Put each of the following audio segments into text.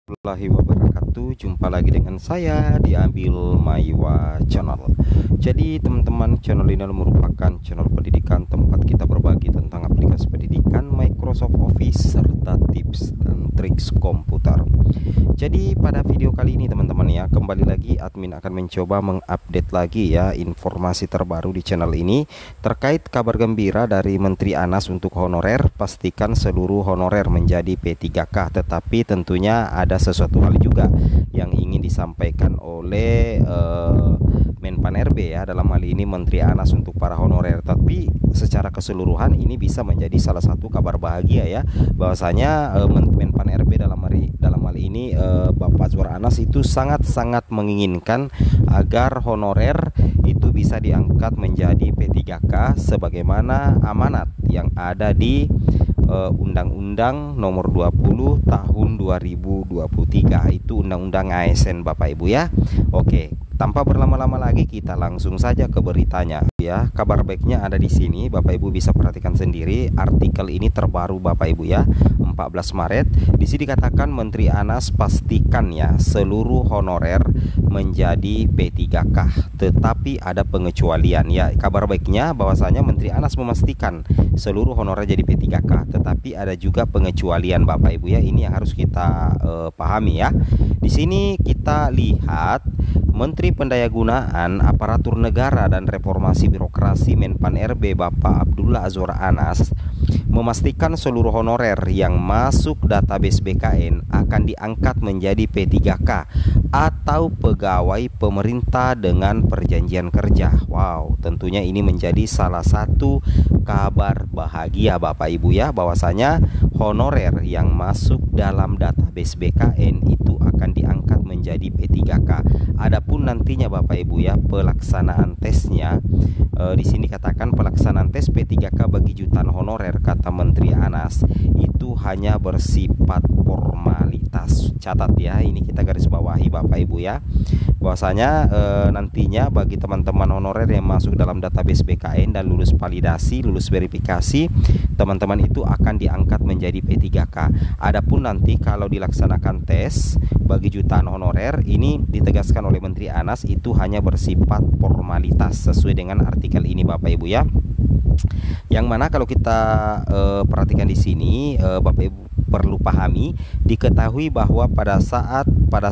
Warahmatullahi wabarakatuh. Jumpa lagi dengan saya di Abil Maiwa Channel. Jadi teman-teman, channel ini merupakan channel pendidikan tempat kita berbagi tentang aplikasi pendidikan Microsoft Office serta tips dan triks komputer. Jadi pada video kali ini teman-teman ya, kembali lagi admin akan mencoba mengupdate lagi ya informasi terbaru di channel ini terkait kabar gembira dari Menteri Anas untuk honorer. Pastikan seluruh honorer menjadi P3K, tetapi tentunya ada sesuatu hal juga yang ingin disampaikan oleh Menpan RB ya, dalam hal ini Menteri Anas untuk para honorer. Tapi secara keseluruhan ini bisa menjadi salah satu kabar bahagia ya, bahwasanya Menpan RB dalam hal ini Bapak Azwar Anas itu sangat-sangat menginginkan agar honorer itu bisa diangkat menjadi P3K sebagaimana amanat yang ada di Undang-Undang Nomor 20 Tahun 2023, itu Undang-Undang ASN Bapak Ibu ya. Oke, tanpa berlama-lama lagi kita langsung saja ke beritanya ya. Kabar baiknya ada di sini, Bapak Ibu bisa perhatikan sendiri. Artikel ini terbaru Bapak Ibu ya, 14 Maret. Di sini dikatakan Menteri Anas pastikan ya seluruh honorer menjadi P3K, tetapi ada pengecualian ya. Kabar baiknya bahwasanya Menteri Anas memastikan seluruh honorer jadi P3K, tetapi ada juga pengecualian Bapak Ibu ya. Ini yang harus kita pahami ya. Di sini kita lihat Menteri Pendayagunaan Aparatur Negara dan Reformasi Birokrasi Menpan RB Bapak Abdullah Azwar Anas memastikan seluruh honorer yang masuk database BKN akan diangkat menjadi P3K atau pegawai pemerintah dengan perjanjian kerja. Wow, tentunya ini menjadi salah satu kabar bahagia Bapak Ibu ya, bahwasanya honorer yang masuk dalam database BKN itu akan diangkat menjadi P3K. Adapun nantinya Bapak Ibu ya, pelaksanaan tesnya di sini katakan pelaksanaan tes P3K bagi jutaan honorer, kata Menteri Anas, itu hanya bersifat formalitas. Catat ya, ini kita garis bawahi Bapak Ibu ya, bahwasanya nantinya bagi teman-teman honorer yang masuk dalam database BKN dan lulus validasi, lulus verifikasi, teman-teman itu akan diangkat menjadi P3K. Adapun nanti kalau dilaksanakan tes bagi jutaan honorer, ini ditegaskan oleh Menteri Anas itu hanya bersifat formalitas sesuai dengan artikel ini Bapak Ibu ya. Yang mana kalau kita perhatikan di sini Bapak Ibu perlu pahami, diketahui bahwa pada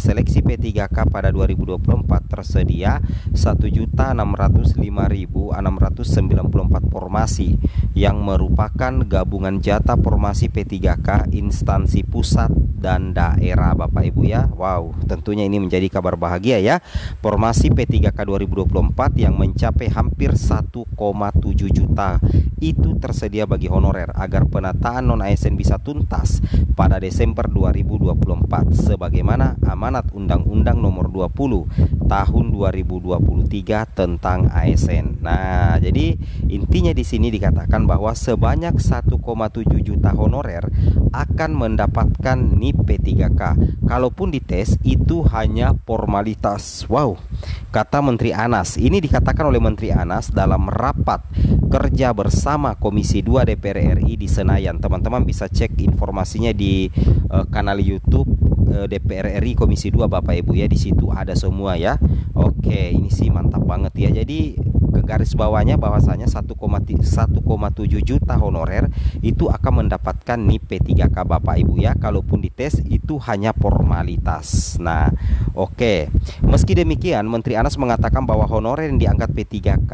seleksi P3K pada 2024 tersedia 1.605.694 formasi yang merupakan gabungan jatah formasi P3K instansi pusat dan daerah Bapak Ibu ya. Wow, tentunya ini menjadi kabar bahagia ya. Formasi P3K 2024 yang mencapai hampir 1,7 juta itu tersedia bagi honorer agar penataan non ASN bisa tuntas pada Desember 2024 sebagaimana amanat Undang-Undang Nomor 20 Tahun 2023 tentang ASN. Nah, jadi intinya di sini dikatakan bahwa sebanyak 1,7 juta honorer akan mendapatkan NIP P3K. Kalaupun dites itu hanya formalitas. Wow, kata Menteri Anas. Ini dikatakan oleh Menteri Anas dalam rapat kerja bersama Komisi 2 DPR RI di Senayan. Teman-teman bisa cek informasinya di kanal YouTube DPR RI Komisi 2 Bapak Ibu ya, di situ ada semua ya. Oke, ini sih mantap banget ya. Jadi ke garis bawahnya bahwasanya 1,7 juta honorer itu akan mendapatkan NIP P3K Bapak Ibu ya. Kalaupun dites itu hanya formalitas. Nah, oke. Meski demikian, Menteri Anas mengatakan bahwa honorer yang diangkat P3K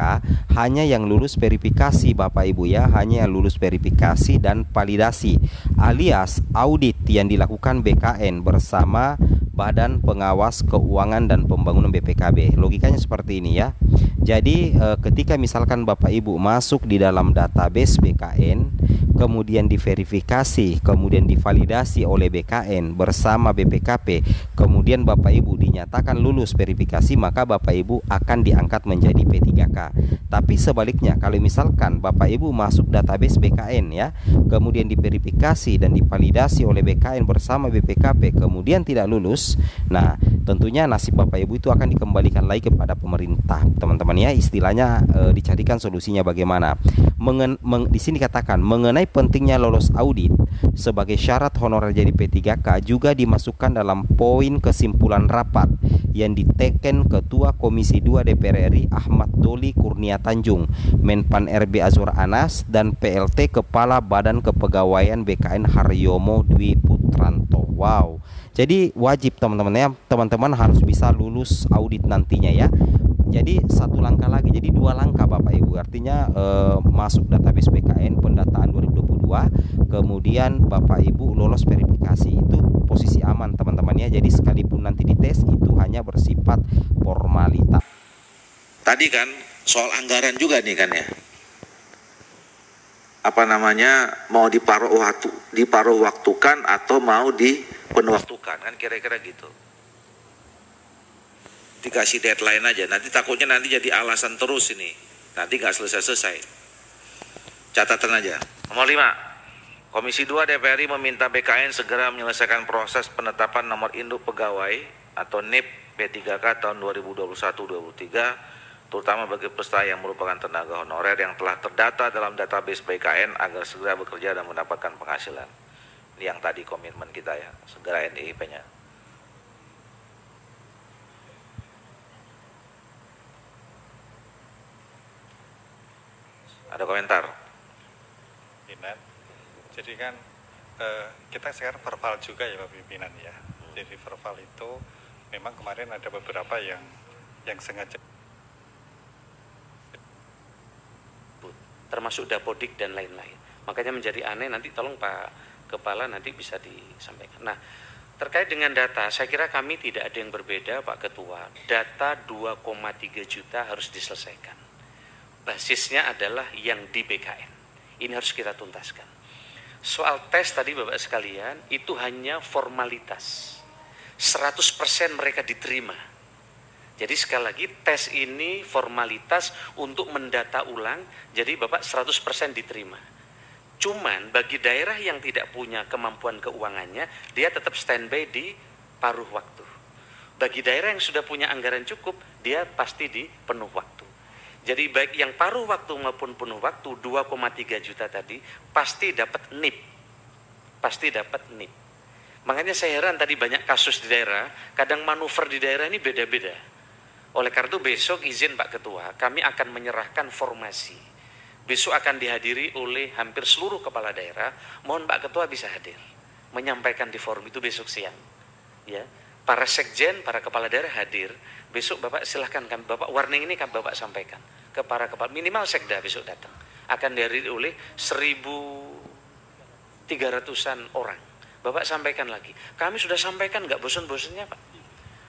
hanya yang lulus verifikasi Bapak Ibu ya, hanya yang lulus verifikasi dan validasi alias audit yang dilakukan BKN bersama Badan Pengawas Keuangan dan Pembangunan BPKB. Logikanya seperti ini ya. Jadi ketika misalkan Bapak Ibu masuk di dalam database BKN, kemudian diverifikasi, kemudian divalidasi oleh BKN bersama BPKP, kemudian Bapak Ibu dinyatakan lulus verifikasi, maka Bapak Ibu akan diangkat menjadi P3K. Tapi sebaliknya, kalau misalkan Bapak Ibu masuk database BKN ya, kemudian diverifikasi dan divalidasi oleh BKN bersama BPKP, kemudian tidak lulus, nah tentunya nasib Bapak Ibu itu akan dikembalikan lagi kepada pemerintah teman-teman ya. Istilahnya dicarikan solusinya bagaimana. Di sini katakan mengenai pentingnya lolos audit sebagai syarat honorer jadi P3K juga dimasukkan dalam poin kesimpulan rapat yang diteken Ketua Komisi 2 DPR RI Ahmad Doli Kurnia Tanjung, Menpan RB Azwar Anas, dan PLT Kepala Badan Kepegawaian BKN Haryomo Dwi Putranto. Wow, jadi wajib teman-teman ya, teman-teman harus bisa lulus audit nantinya ya. Jadi satu langkah lagi, jadi dua langkah Bapak Ibu. Artinya masuk database BKN pendataan 2022, kemudian Bapak Ibu lolos verifikasi, itu posisi aman teman-teman ya. Jadi sekalipun nanti dites itu hanya bersifat formalitas. Tadi kan soal anggaran juga nih kan ya. Apa namanya, mau diparuh waktukan atau mau dipenuh waktukan kan, kira-kira gitu. Dikasih deadline aja, nanti takutnya nanti jadi alasan terus ini, nanti nggak selesai-selesai. Catatan aja. Nomor 5, Komisi 2 DPR RI meminta BKN segera menyelesaikan proses penetapan nomor induk pegawai atau NIP P3K tahun 2021-2023, terutama bagi peserta yang merupakan tenaga honorer yang telah terdata dalam database BKN agar segera bekerja dan mendapatkan penghasilan. Ini yang tadi komitmen kita ya, segera NIP-nya. Ada komentar? Pimpinan, jadi kan kita sekarang verbal juga ya Pak Pimpinan ya. Jadi verbal itu memang kemarin ada beberapa yang sengaja, termasuk dapodik dan lain-lain. Makanya menjadi aneh, nanti tolong Pak Kepala nanti bisa disampaikan. Nah, terkait dengan data, saya kira kami tidak ada yang berbeda Pak Ketua. Data 2,3 juta harus diselesaikan. Basisnya adalah yang di BKN. Ini harus kita tuntaskan. Soal tes tadi Bapak sekalian, itu hanya formalitas. 100% mereka diterima. Jadi sekali lagi tes ini formalitas untuk mendata ulang, jadi Bapak 100% diterima. Cuman bagi daerah yang tidak punya kemampuan keuangannya, dia tetap standby di paruh waktu. Bagi daerah yang sudah punya anggaran cukup, dia pasti di penuh waktu. Jadi baik yang paruh waktu maupun penuh waktu 2,3 juta tadi pasti dapat NIP. Pasti dapat NIP. Makanya saya heran tadi banyak kasus di daerah, kadang manuver di daerah ini beda-beda. Oleh karena itu besok izin Pak Ketua, kami akan menyerahkan formasi. Besok akan dihadiri oleh hampir seluruh kepala daerah. Mohon Pak Ketua bisa hadir, menyampaikan di forum itu besok siang. Ya, para sekjen, para kepala daerah hadir. Besok Bapak silahkan, Bapak warning ini kan Bapak sampaikan ke para kepala, minimal sekda besok datang. Akan dihadiri oleh 1.300-an orang. Bapak sampaikan lagi. Kami sudah sampaikan, nggak bosan-bosannya Pak.